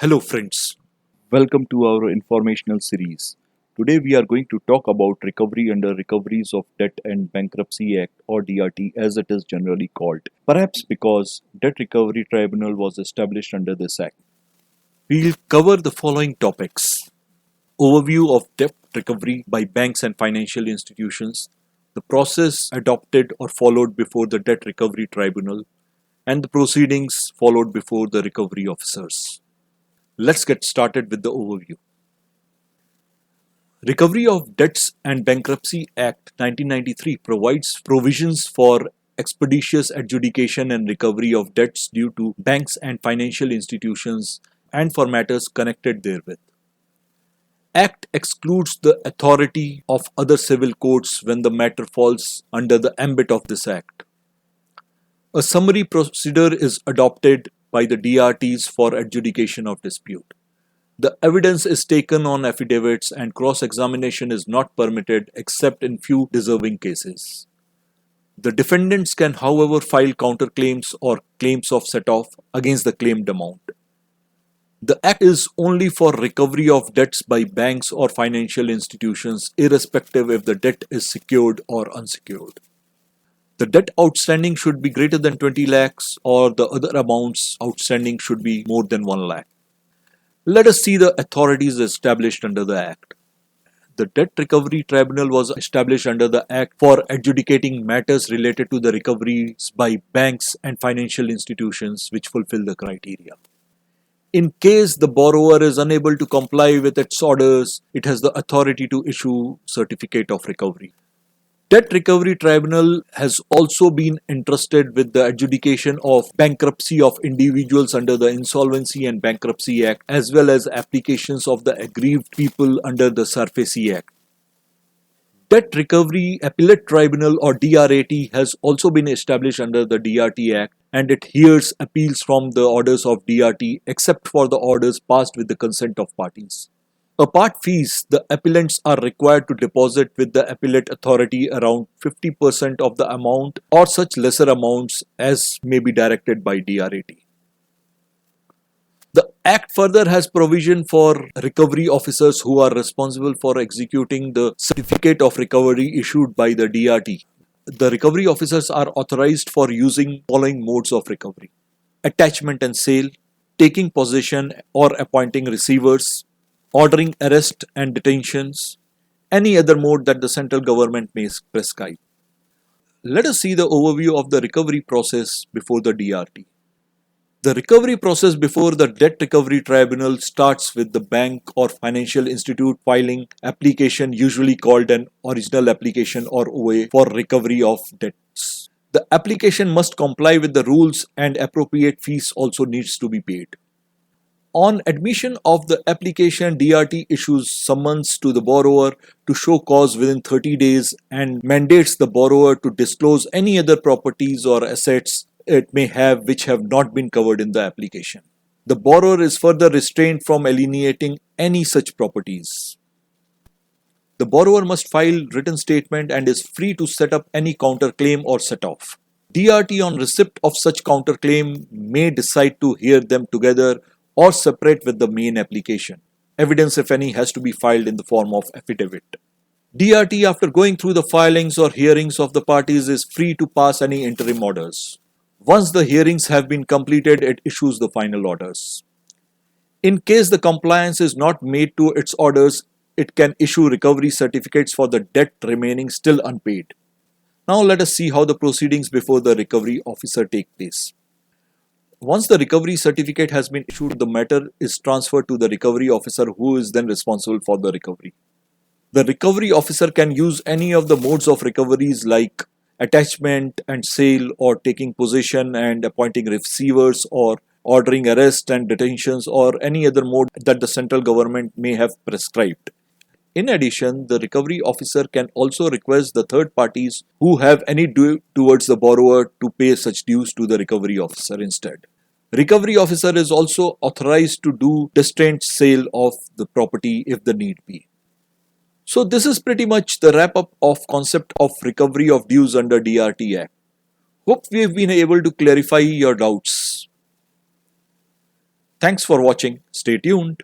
Hello, friends. Welcome to our informational series. Today we are going to talk about recovery under Recoveries of Debt and Bankruptcy Act or DRT as it is generally called. Perhaps because Debt Recovery Tribunal was established under this act. We'll cover the following topics: overview of debt recovery by banks and financial institutions, the process adopted or followed before the Debt Recovery Tribunal, and the proceedings followed before the recovery officers. Let's get started with the overview. Recovery of Debts and Bankruptcy Act 1993 provides provisions for expeditious adjudication and recovery of debts due to banks and financial institutions and for matters connected therewith. Act excludes the authority of other civil courts when the matter falls under the ambit of this act. A summary procedure is adopted by the DRTs for adjudication of dispute. The evidence is taken on affidavits and cross-examination is not permitted except in few deserving cases. The defendants can, however, file counterclaims or claims of set-off against the claimed amount. The act is only for recovery of debts by banks or financial institutions, irrespective if the debt is secured or unsecured. The debt outstanding should be greater than 20 lakhs or the other amounts outstanding should be more than 1 lakh. Let us see the authorities established under the Act. The Debt Recovery Tribunal was established under the Act for adjudicating matters related to the recoveries by banks and financial institutions which fulfill the criteria. In case the borrower is unable to comply with its orders, it has the authority to issue certificate of recovery. Debt Recovery Tribunal has also been entrusted with the adjudication of bankruptcy of individuals under the Insolvency and Bankruptcy Act as well as applications of the aggrieved people under the SARFAESI Act. Debt Recovery Appellate Tribunal or DRAT has also been established under the DRT Act and it hears appeals from the orders of DRT except for the orders passed with the consent of parties. Apart fees, the appellants are required to deposit with the appellate authority around 50% of the amount or such lesser amounts as may be directed by DRAT. The Act further has provision for recovery officers who are responsible for executing the certificate of recovery issued by the DRT. The recovery officers are authorized for using following modes of recovery: attachment and sale, taking possession or appointing receivers, ordering arrest and detentions, any other mode that the central government may prescribe. Let us see the overview of the recovery process before the DRT. The recovery process before the Debt Recovery Tribunal starts with the bank or financial institute filing application, usually called an original application or OA, for recovery of debts. The application must comply with the rules and appropriate fees also needs to be paid. On admission of the application, DRT issues summons to the borrower to show cause within 30 days and mandates the borrower to disclose any other properties or assets it may have which have not been covered in the application. The borrower is further restrained from alienating any such properties. The borrower must file written statement and is free to set up any counterclaim or set-off. DRT on receipt of such counterclaim may decide to hear them together or separate with the main application. Evidence, if any, has to be filed in the form of affidavit. DRT, after going through the filings or hearings of the parties, is free to pass any interim orders. Once the hearings have been completed, it issues the final orders. In case the compliance is not made to its orders, it can issue recovery certificates for the debt remaining still unpaid. Now let us see how the proceedings before the recovery officer take place. Once the recovery certificate has been issued, the matter is transferred to the recovery officer who is then responsible for the recovery. The recovery officer can use any of the modes of recoveries like attachment and sale or taking possession and appointing receivers or ordering arrest and detentions or any other mode that the central government may have prescribed. In addition, the recovery officer can also request the third parties who have any due towards the borrower to pay such dues to the recovery officer instead. Recovery officer is also authorized to do distant sale of the property if the need be. So this is pretty much the wrap up of concept of recovery of dues under DRT Act. Hope we have been able to clarify your doubts. Thanks for watching. Stay tuned.